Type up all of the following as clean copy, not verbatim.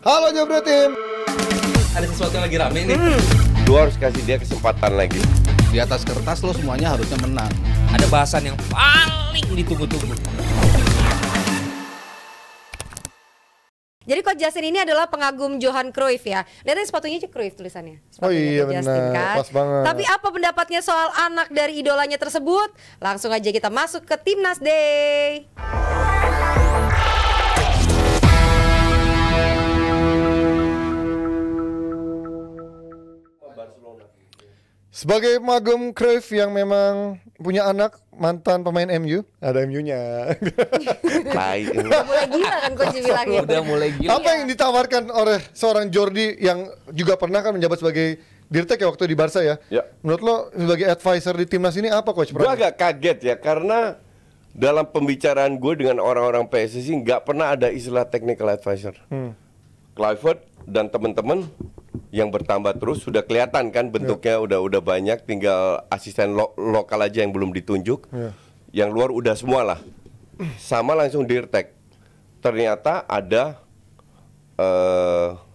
Halo Jabra Tim. Ada sesuatu yang lagi rame nih. Lu harus kasih dia kesempatan lagi. Di atas kertas lo semuanya harusnya menang. Ada bahasan yang paling ditunggu-tunggu. Jadi Coach Justin ini adalah pengagum Johan Cruyff ya. Lihat sepatunya aja Cruyff tulisannya. Oh iya Coach Justin, benar, kan? pas banget. Tapi apa pendapatnya soal anak dari idolanya tersebut? Langsung aja kita masuk ke Timnas Day. Sebagai pengagum Cruyff yang memang punya anak mantan pemain MU, ada MU-nya. Baik. Udah mulai gila kan Coach bilangnya. Udah mulai gila. Apa yang ditawarkan oleh seorang Jordi yang juga pernah kan menjabat sebagai Dirtek ya waktu di Barca ya? Ya. Menurut lo sebagai advisor di timnas ini apa Coach? Gue agak kaget ya karena dalam pembicaraan gue dengan orang-orang PSSI nggak pernah ada istilah technical advisor. Clifford dan teman-teman yang bertambah terus sudah kelihatan kan bentuknya udah banyak, tinggal asisten lokal aja yang belum ditunjuk. Yang luar udah semua lah. Sama langsung Dirtek. Ternyata ada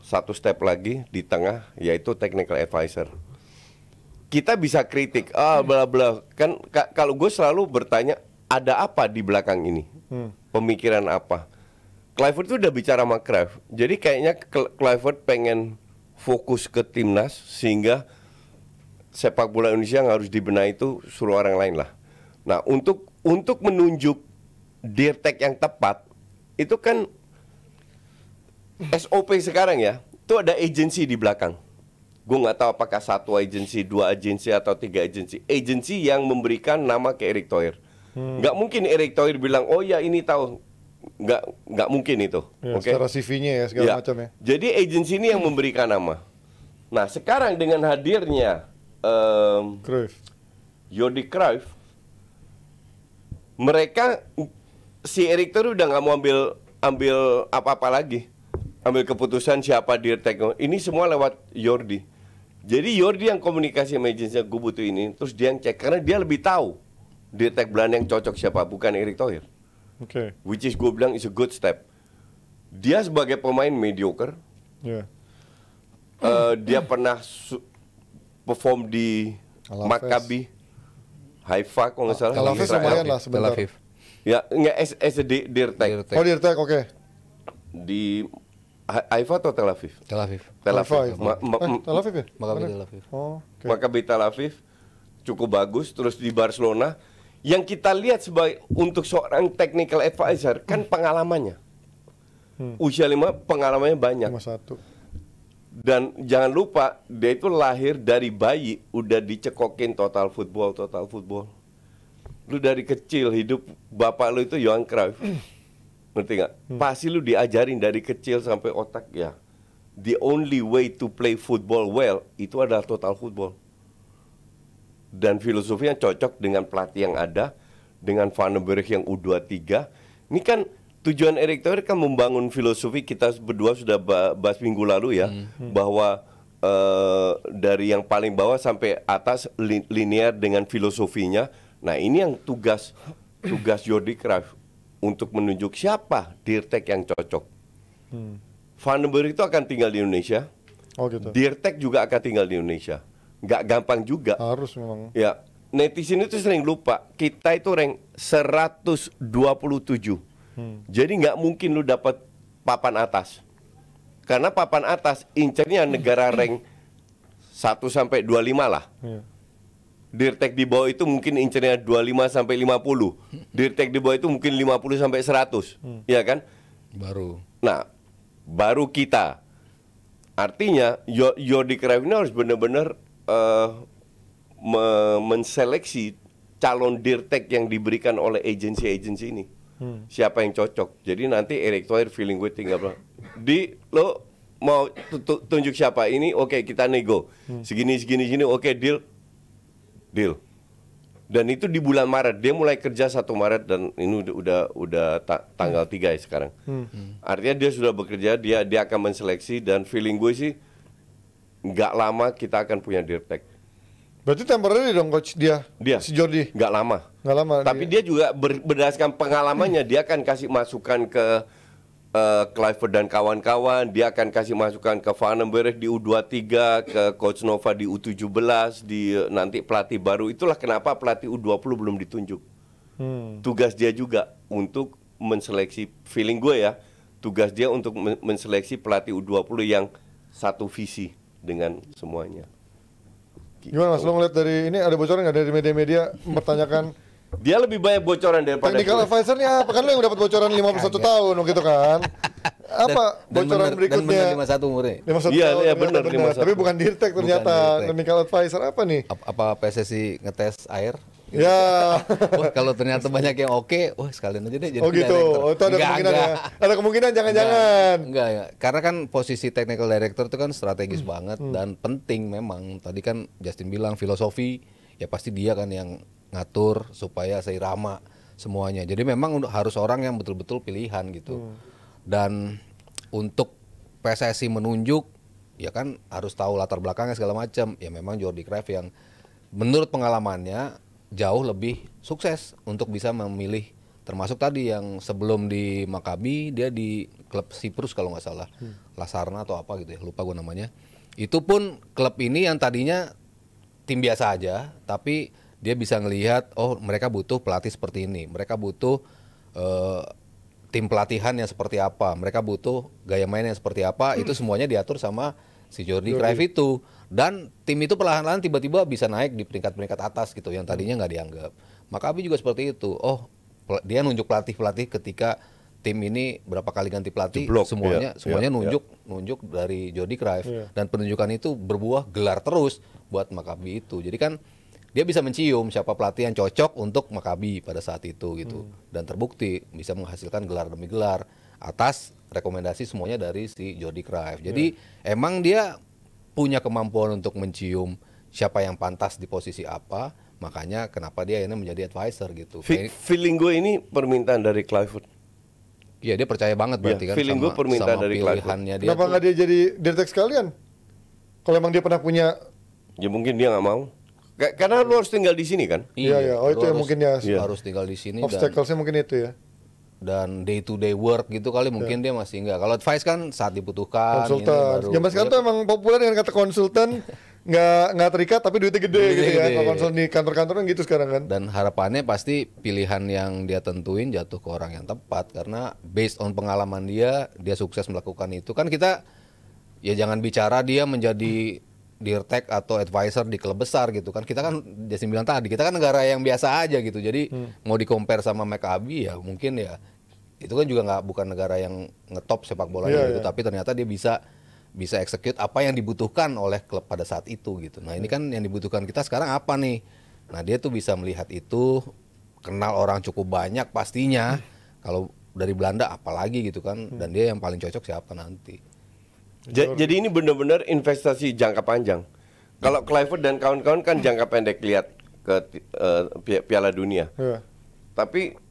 satu step lagi di tengah yaitu technical advisor. Kita bisa kritik, bla bla. Kan kalau gue selalu bertanya ada apa di belakang ini? Pemikiran apa? Clifford itu udah bicara sama Cruyff. Jadi kayaknya Clifford pengen fokus ke timnas sehingga sepak bola Indonesia yang harus dibenahi itu suruh orang lain lah. Nah, untuk menunjuk Dirtek yang tepat itu kan SOP sekarang ya, itu ada agensi di belakang. Gue nggak tahu apakah satu agensi, dua agensi atau tiga agensi. Agensi yang memberikan nama ke Erick Thohir. Nggak mungkin Erick Thohir bilang, oh ya ini tahu. Nggak mungkin itu. Ya, Okay? secara CV-nya ya segala macam ya. Jadi agensi ini yang memberikan nama. Nah sekarang dengan hadirnya Cruyff. Jordi Cruyff, mereka si Erick Thohir udah nggak mau ambil apa-apa lagi, ambil keputusan siapa Dirtek. Ini semua lewat Jordi. Jadi Jordi yang komunikasi sama agensinya, gue butuh ini, terus dia yang cek karena dia lebih tahu Dirtek Belanda yang cocok siapa, bukan Erick Thohir. Oke. Which is gue bilang is a good step. Dia sebagai pemain mediocre, dia pernah perform di Alaves. Maccabi Haifa kalau nggak salah. Alaves Israel. lumayan lah sebentar. Tel Aviv. Ya nggak as a Dirtek. Oh Dirtek oke. Di Haifa atau Tel Aviv? Tel Aviv. Tel Aviv. Tel Aviv ya? Maccabi Mana? Tel Aviv. Oh, oke. Maccabi Tel Aviv cukup bagus. Terus di Barcelona. Yang kita lihat sebagai untuk seorang technical advisor kan pengalamannya. Usia 5 pengalamannya banyak. 51. Dan jangan lupa dia itu lahir dari bayi udah dicekokin total football. Lu dari kecil hidup bapak lu itu Johan Cruyff. Ngerti nggak? Pasti lu diajarin dari kecil sampai otak ya. The only way to play football well itu adalah total football. Dan filosofinya cocok dengan pelatih yang ada, dengan Van den Berg yang U23. Ini kan tujuan Erick Thohir kan membangun filosofi, kita berdua sudah bahas minggu lalu ya, bahwa dari yang paling bawah sampai atas linear dengan filosofinya. Nah ini yang tugas Jordi Cruyff untuk menunjuk siapa Dirtek yang cocok. Van den Berg itu akan tinggal di Indonesia, Oh gitu. Dirtek juga akan tinggal di Indonesia. Nggak gampang juga. Harus memang. Ya, netizen itu sering lupa. Kita itu rank 127. Jadi nggak mungkin lu dapat papan atas. Karena papan atas incernya negara rank 1 sampai 25 lah. Dirtek di bawah itu mungkin incernya 25 sampai 50. Dirtek di bawah itu mungkin 50 sampai 100. Iya kan? Baru. Nah, baru kita. Artinya Jordi Cruyff ini harus benar-benar menseleksi calon Dirtek yang diberikan oleh agensi-agensi ini. Siapa yang cocok. Jadi nanti Erick Thohir feeling gue tinggal lo mau tunjuk siapa ini, oke, kita nego. Segini oke, deal. Dan itu di bulan Maret, dia mulai kerja 1 Maret dan ini udah tanggal 3 ya sekarang. Artinya dia sudah bekerja, dia akan menseleksi dan feeling gue sih nggak lama kita akan punya Dirtek. Berarti temporary dong coach dia. Si Jordi. Nggak lama. Nggak lama. Tapi dia juga berdasarkan pengalamannya dia akan kasih masukan ke Kluivert dan kawan-kawan, dia akan kasih masukan ke Van den Berg di U23, ke Coach Nova di U17, di nanti pelatih baru. Itulah kenapa pelatih U20 belum ditunjuk. Tugas dia juga untuk menseleksi, feeling gue ya, tugas dia untuk menseleksi pelatih U20 yang satu visi dengan semuanya. Gimana Mas, lo ngeliat dari ini ada bocoran nggak dari media-media mempertanyakan Dia lebih banyak bocoran daripada technical gue. advisor nih apa? Kan lo yang dapat bocoran 51 tahun gitu kan. Apa bocoran berikutnya? Dan 51 umurnya. 51 Iya, tahun, iya, ternyata benar, 51. Tapi bukan Dirtek ternyata. Dirtek. Technical advisor apa nih? Apa PSSI ngetes air? Ya. Wah, kalau ternyata banyak yang oke, wah sekalian aja deh jadi Oh gitu. director. Oh, itu ada Enggak, kemungkinan enggak. ya. Ada kemungkinan jangan-jangan. Enggak ya. Karena kan posisi technical director itu kan strategis banget dan penting memang. Tadi kan Justin bilang filosofi, ya pasti dia kan yang ngatur supaya seirama semuanya. Jadi memang harus orang yang betul-betul pilihan gitu. Dan untuk PSSI menunjuk, ya kan harus tahu latar belakangnya segala macam. Ya memang Jordi Cruyff yang menurut pengalamannya jauh lebih sukses untuk bisa memilih, termasuk tadi yang sebelum di Maccabi dia di klub Siprus kalau nggak salah, Lasarna atau apa gitu ya, lupa gue namanya. Itu pun klub ini yang tadinya tim biasa aja, tapi dia bisa ngelihat, oh mereka butuh pelatih seperti ini, mereka butuh tim pelatihan yang seperti apa, mereka butuh gaya main yang seperti apa, itu semuanya diatur sama si Jordi Cruyff itu. Dan tim itu perlahan-lahan tiba-tiba bisa naik di peringkat-peringkat atas gitu yang tadinya nggak dianggap. Maccabi juga seperti itu. Oh, dia nunjuk pelatih-pelatih ketika tim ini berapa kali ganti pelatih, Jeblok, semuanya iya. nunjuk dari Jordi Cruyff. Dan penunjukan itu berbuah gelar terus buat Maccabi itu. Jadi kan dia bisa mencium siapa pelatih yang cocok untuk Maccabi pada saat itu gitu. Dan terbukti bisa menghasilkan gelar demi gelar atas rekomendasi semuanya dari si Jordi Cruyff. Jadi emang dia punya kemampuan untuk mencium siapa yang pantas di posisi apa, makanya kenapa dia ini menjadi advisor gitu. Feeling gue ini permintaan dari Kluivert. Iya, dia percaya banget berarti kan feeling gue permintaan dari pilihannya dia. Kenapa nggak dia jadi Dirtek sekalian? Kalau emang dia pernah punya. Ya mungkin dia nggak mau. Karena lu harus tinggal di sini kan. Iya, iya. Oh, itu lu yang mungkin ya. harus tinggal di sini Obstacle-nya mungkin itu ya. dan day to day work gitu kali mungkin dia masih enggak. Kalau advice kan saat dibutuhkan Konsultan. Zaman sekarang tuh emang populer dengan kata konsultan, nggak terikat tapi duitnya gede gitu ya. gede. Kalau konsul di kantor-kantor kan gitu sekarang kan. Dan harapannya pasti pilihan yang dia tentuin jatuh ke orang yang tepat karena based on pengalaman dia sukses melakukan itu. Kan kita ya jangan bicara dia menjadi dirtek atau advisor di klub besar gitu kan. Kita kan Jasin bilang tadi, kita kan negara yang biasa aja gitu. Jadi mau di-compare sama Maccabi ya mungkin ya itu kan juga bukan negara yang ngetop sepak bolanya gitu, tapi ternyata dia bisa execute apa yang dibutuhkan oleh klub pada saat itu gitu. Nah, ini kan yang dibutuhkan kita sekarang apa nih? Nah, dia tuh bisa melihat itu, kenal orang cukup banyak pastinya. Kalau dari Belanda apalagi gitu kan, dan dia yang paling cocok siapa nanti. Jadi ini benar-benar investasi jangka panjang. Kalau Kluivert dan kawan-kawan kan jangka pendek lihat ke Piala Dunia. Iya. Tapi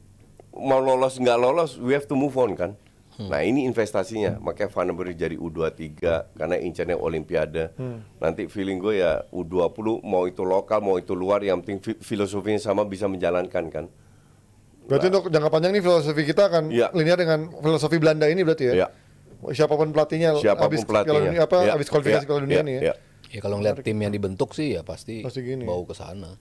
mau lolos nggak lolos, we have to move on kan. Nah ini investasinya, makanya Van den Berg jadi U23 karena incernya Olimpiade. Nanti feeling gue ya U20 mau itu lokal mau itu luar, yang penting filosofinya sama bisa menjalankan kan. Berarti untuk jangka panjang nih filosofi kita akan linear dengan filosofi Belanda ini berarti ya. Iya. Siapapun pelatihnya, habis Piala Dunia habis kualifikasi Piala Dunia nih ya. Ya kalau ngeliat tim yang dibentuk sih ya pasti gini. bau ke sana.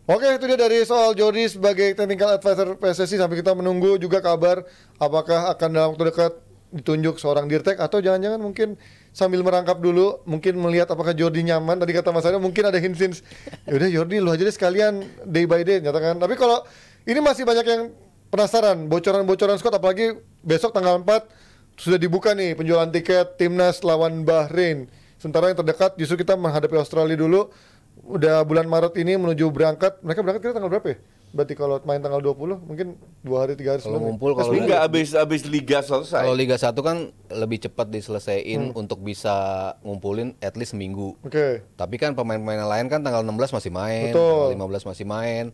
Oke, itu dia dari soal Jordi sebagai technical advisor PSSI. Sampai kita menunggu juga kabar apakah akan dalam waktu dekat ditunjuk seorang Dirtek atau jangan-jangan mungkin sambil merangkap dulu, mungkin melihat apakah Jordi nyaman. Tadi kata Mas Arya mungkin ada hints. Yaudah Jordi lu aja deh sekalian day by day nyatakan. Tapi kalau ini masih banyak yang penasaran bocoran-bocoran squad, apalagi besok tanggal 4 sudah dibuka nih penjualan tiket Timnas lawan Bahrain. Sementara yang terdekat justru kita menghadapi Australia dulu. Udah bulan Maret ini menuju berangkat. Mereka berangkat kira tanggal berapa ya? Berarti kalau main tanggal 20 mungkin 2 hari 3 hari Kalau sebelumnya. ngumpul kalau Enggak habis liga selesai. Liga 1 kan lebih cepat diselesaikan untuk bisa ngumpulin at least seminggu. Oke. Tapi kan pemain-pemain lain kan tanggal 16 masih main, Betul. tanggal 15 masih main.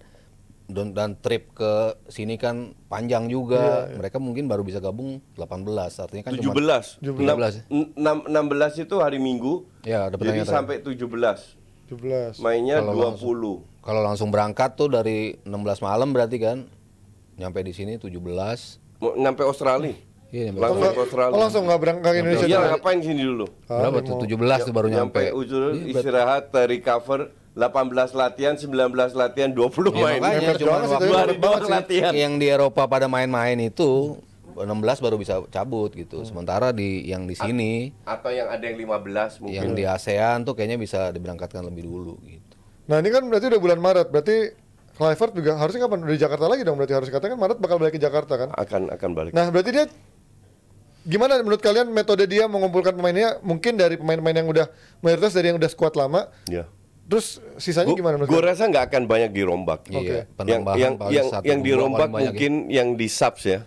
Dan trip ke sini kan panjang juga. Mereka mungkin baru bisa gabung 18. Artinya kan 17. 17. 16 itu hari Minggu. Ya, ada jadi pertanyaan sampai 17. 17. Mainnya Kalau 20. Kalau langsung berangkat tuh dari 16 malam berarti kan nyampe di sini 17. Nyampe Australia. Iya, langsung ke Australia. Oh, langsung nggak berangkat ke Indonesia. Iya, dulu? ngapain sini dulu? Berapa tuh? 17 tuh baru nyampe. Istirahat, recover, 18 latihan, 19 latihan, 20 Ya, main. makanya Hebat cuma banget sih, waktu tapi Dua hebat hari banget doang sih. latihan. yang di Eropa pada main-main itu 16 baru bisa cabut gitu. Sementara yang di sini Atau yang ada yang 15 mungkin. yang di ASEAN tuh kayaknya bisa diberangkatkan lebih dulu gitu. Nah ini kan berarti udah bulan Maret, berarti Kluivert juga harusnya kapan? Udah di Jakarta lagi dong, berarti harus katakan Maret bakal balik ke Jakarta kan? Akan balik. Nah berarti dia gimana menurut kalian metode dia mengumpulkan pemainnya? Mungkin dari pemain-pemain yang udah mayoritas dari yang udah skuad lama, Ya. terus sisanya gimana menurut Gue kalian? rasa nggak akan banyak dirombak. Iya, Yang penambahan paling satu yang dua dirombak paling banyak mungkin yang di subs ya.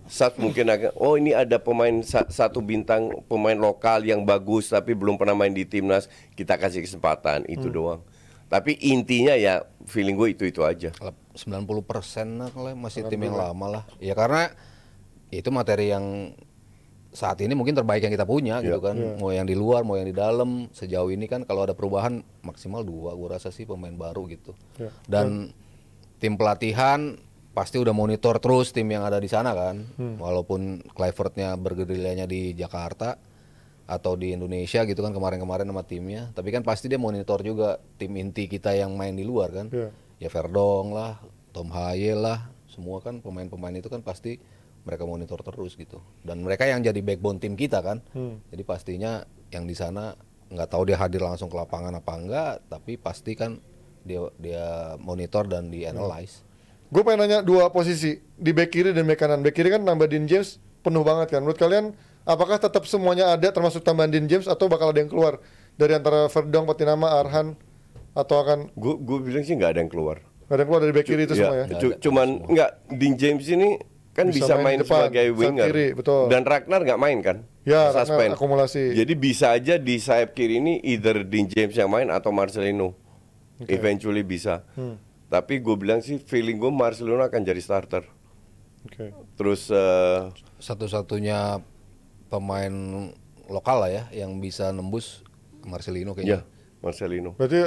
Subs mungkin agak, oh ini ada pemain satu bintang, pemain lokal yang bagus tapi belum pernah main di timnas, kita kasih kesempatan itu doang. Tapi intinya ya feeling gue itu aja. 90% lah kalau masih tim yang lama lah. Ya karena itu materi yang saat ini mungkin terbaik yang kita punya gitu kan. Mau yang di luar, mau yang di dalam. Sejauh ini kan kalau ada perubahan maksimal 2 gue rasa sih pemain baru gitu. Dan tim pelatihan pasti udah monitor terus tim yang ada di sana kan. Walaupun Kluivertnya bergerilyanya di Jakarta atau di Indonesia gitu kan kemarin-kemarin sama timnya, tapi kan pasti dia monitor juga tim inti kita yang main di luar kan. Ya Verdong lah, Tom Haye lah, semua kan pemain-pemain itu kan pasti mereka monitor terus gitu. Dan mereka yang jadi backbone tim kita kan. Jadi pastinya yang di sana nggak tahu dia hadir langsung ke lapangan apa enggak, tapi pasti kan dia monitor dan di analyze. Gue pengen nanya 2 posisi di back kiri dan back kanan. Back kiri kan nambah Dean James penuh banget kan. Menurut kalian apakah tetap semuanya ada termasuk tambahan Dean James atau bakal ada yang keluar dari antara Verdong, Patinama, Arhan atau akan Gue bilang sih nggak ada yang keluar. nggak ada yang keluar dari back kiri itu semua ya? Cuman nggak, Dean James ini kan bisa main di depan, sebagai sayap winger. kiri, betul. Dan Ragnar nggak main kan? Ya, Suspend. Ragnar akumulasi. Jadi bisa aja di sayap kiri ini either Dean James yang main atau Marcelino. Eventually bisa. Tapi gue bilang sih feeling gue Marcelino akan jadi starter. Terus Satu-satunya pemain lokal lah ya yang bisa nembus Marcelino kayaknya. ya Marcelino. Berarti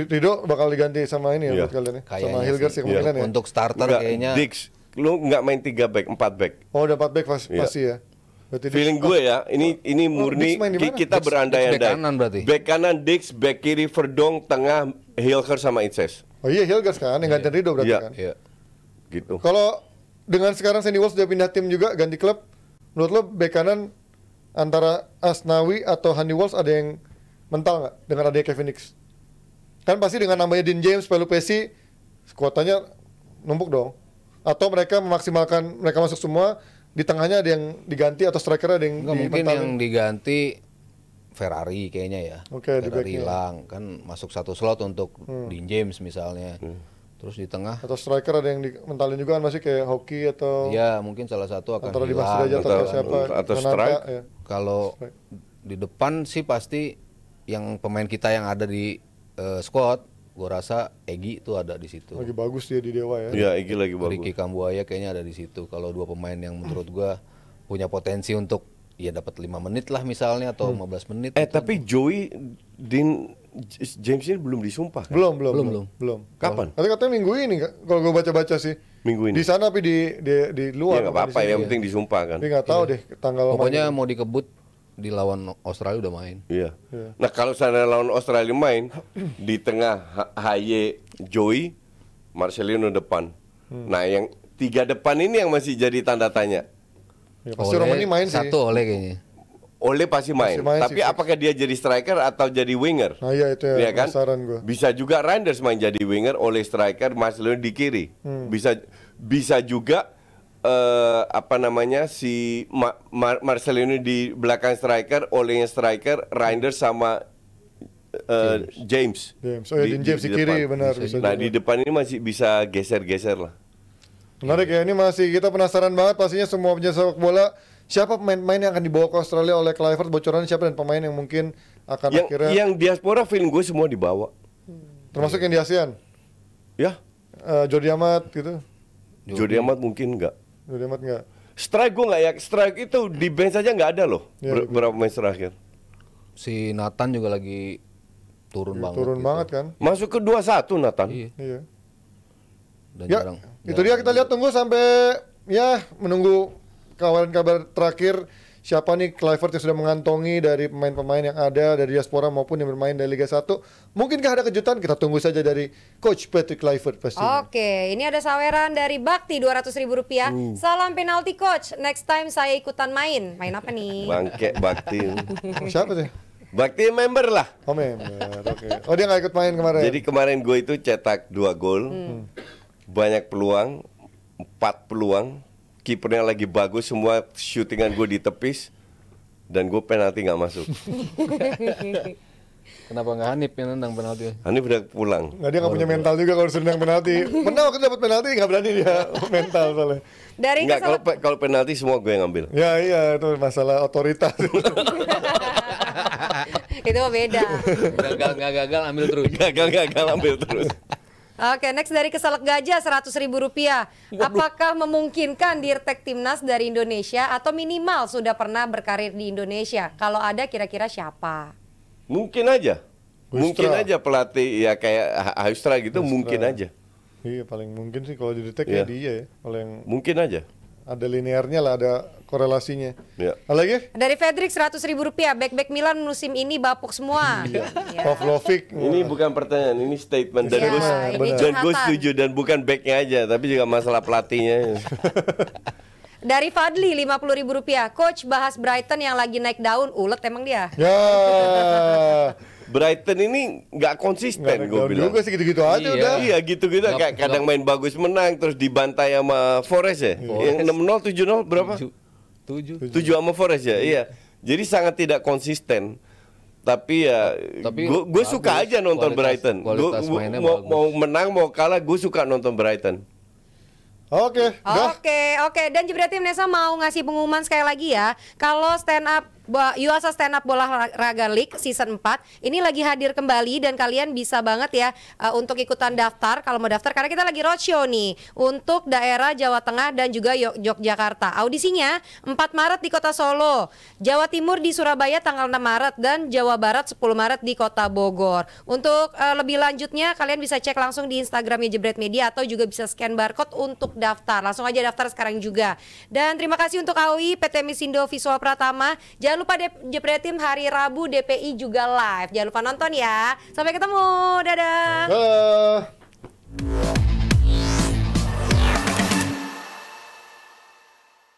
Rido bakal diganti sama ini ya Iya. buat kalian ya? Sama Kayaknya Hilgers sih. ya kemungkinan ya? Untuk starter Enggak, kayaknya Dix, lu nggak main 3 back, 4 back. Oh udah 4 back Iya. pasti ya? Berarti Feeling gue ya, ini murni Dix main di mana? kita Dix berandai-andai. back kanan berarti? Back kanan Dix, back kiri Verdong, tengah Hilgers sama Itses. Oh iya Hilgers kan, yang gantiin Rido berarti Iya. kan? Iya. Gitu. Kalau dengan sekarang Sandy Walsh sudah pindah tim juga, ganti klub, menurut lo bek kanan antara Asnawi atau Handy Walsh ada yang mental nggak dengan adanya Kevin Nix? Kan pasti dengan namanya Dean James, Pelupesi, kuotanya numpuk dong. Atau mereka memaksimalkan, mereka masuk semua, di tengahnya ada yang diganti atau striker ada yang Enggak, mungkin dimentalin. yang diganti Ferrari kayaknya ya. Oke, di Ferrari backnya. hilang kan masuk satu slot untuk Dean James misalnya. Terus di tengah Atau striker ada yang dimentalin juga kan masih kayak hoki atau ya mungkin salah satu akan antara Dimas hilang. Derajat atau siapa? atau Renata, strike. ya. Kalau di depan sih pasti yang pemain kita yang ada di squad, gua rasa Egy itu ada di situ. Lagi bagus dia di Dewa ya. Iya, Egy lagi bagus. Ricky Kambuaya kayaknya ada di situ. Kalau 2 pemain yang menurut gua punya potensi untuk ya dapat 5 menit lah misalnya atau 15 menit. gitu. Tapi Joey Dean James ini belum disumpah kan? Belum. Kapan? Katanya minggu ini kalau gue baca-baca sih. Minggu ini. Di sana tapi di luar. Ya nggak apa-apa, yang penting disumpah kan. Tapi nggak tahu deh tanggal Pokoknya mana. mau dikebut di lawan Australia udah main. Iya. Nah kalau sana lawan Australia main di tengah Haye, Joey, Marcelino depan. Nah yang 3 depan ini yang masih jadi tanda tanya. Ya, pasti Romani main sih. Satu oleh kayaknya. Ole pasti main. Pasti main Tapi sih, apakah dia jadi striker atau jadi winger? Nah iya itu ya, Iya kan? penasaran gue. Bisa juga Reinders main jadi winger, oleh striker, Marcelino di kiri. Bisa juga apa namanya si Marcelino di belakang striker, olehnya striker, Reinders sama James. Oh ya, Dean James di kiri depan. benar. Bisa Nah juga. di depan ini masih bisa geser-geser lah. Menarik ya, ini masih kita penasaran banget pastinya semua pencinta sepak bola. Siapa pemain-pemain yang akan dibawa ke Australia oleh Kluivert, bocoran siapa dan pemain yang mungkin akan akhirnya Yang diaspora feeling gue semua dibawa. termasuk yang di ASEAN. Ya, Jordi Amat gitu. Jordi Amat mungkin enggak. Jordi Amat enggak. Strike gue nggak ya, strike itu di bench aja nggak ada loh. Ya, Berapa match terakhir? Si Nathan juga lagi turun banget. Turun gitu. banget kan. Masuk ke 21 Nathan. Iya. Iya. Dan Ya, jarang. itu dia kita lihat tunggu sampai ya menunggu kabar terakhir, siapa nih Kluivert yang sudah mengantongi dari pemain-pemain yang ada dari diaspora maupun yang bermain dari Liga 1? Mungkinkah ada kejutan? Kita tunggu saja dari Coach Patrick Kluivert pastinya. Oke, ini ada saweran dari Bakti Rp200.000. Salam penalti coach. Next time saya ikutan main. Main apa nih? Bangke Bakti. Siapa sih? Bakti member lah. Oh member, oke. Oh dia nggak ikut main kemarin? Jadi kemarin gue itu cetak 2 gol, banyak peluang, 4 peluang, kipernya lagi bagus, semua shootingan gue ditepis, dan gue penalti nggak masuk. Kenapa nggak Hanif yang nendang penalti? Hanif udah pulang. Nggak, dia nggak punya mental juga kalau sedang penalti. Pernah waktu dapat penalti nggak berani dia mental soalnya. Dari Nggak, kesel- kalau penalti semua gue yang ngambil. Ya iya itu masalah otoritas. itu mah beda. Gagal nggak gagal ambil terus. Gagal ambil terus. Oke, next dari Keselak Gajah Rp100.000. Apakah memungkinkan Dirtek Timnas dari Indonesia atau minimal sudah pernah berkarir di Indonesia? Kalau ada kira-kira siapa? Mungkin aja. Wistra. Mungkin aja pelatih ya kayak Haustra gitu, mungkin aja. Iya paling mungkin sih kalau di detek Iya. ya dia ya. Kalau yang Mungkin aja. ada linearnya lah, ada korelasinya. Ya. Ada lagi? Dari Fedrik Rp100.000. Back-back Milan musim ini bapuk semua. Ya. Pavlovic. Ini bukan pertanyaan, ini statement dan Ya, gue ini dan gue curhatan. setuju, dan bukan backnya aja, tapi juga masalah pelatihnya. Dari Fadli Rp50.000. Coach bahas Brighton yang lagi naik daun. Ulet emang dia. Ya. Brighton ini nggak konsisten, gue bilang. juga sih gitu-gitu aja Iya. udah. Iya gitu-gitu, kayak kadang main bagus menang terus dibantai sama Forest ya. Yang 6-0, 7-0 berapa? 7. 7 sama Forest ya. Iya. Jadi sangat tidak konsisten. Tapi ya Tapi gue bagus. suka aja nonton Kualitas- Brighton. kualitas Gua mainnya mau, bagus. mau menang mau kalah gue suka nonton Brighton. Oke, udah. Oke. Dan Jebret Tim Nesa mau ngasih pengumuman sekali lagi ya. Kalau stand up Yuasa Stand Up Bola Raga League season 4 ini lagi hadir kembali, dan kalian bisa banget ya untuk ikutan daftar kalau mau daftar, karena kita lagi roadshow nih untuk daerah Jawa Tengah dan juga Yogyakarta. Audisinya 4 Maret di Kota Solo, Jawa Timur di Surabaya tanggal 6 Maret, dan Jawa Barat 10 Maret di Kota Bogor. Untuk lebih lanjutnya kalian bisa cek langsung di Instagramnya Jebret Media atau juga bisa scan barcode untuk daftar. Langsung aja daftar sekarang juga. Dan terima kasih untuk AOI, PT Misindo Visual Pratama. Jangan lupa Jebret Tim hari Rabu DPI juga live. Jangan lupa nonton ya. Sampai ketemu. Dadah. Dadah.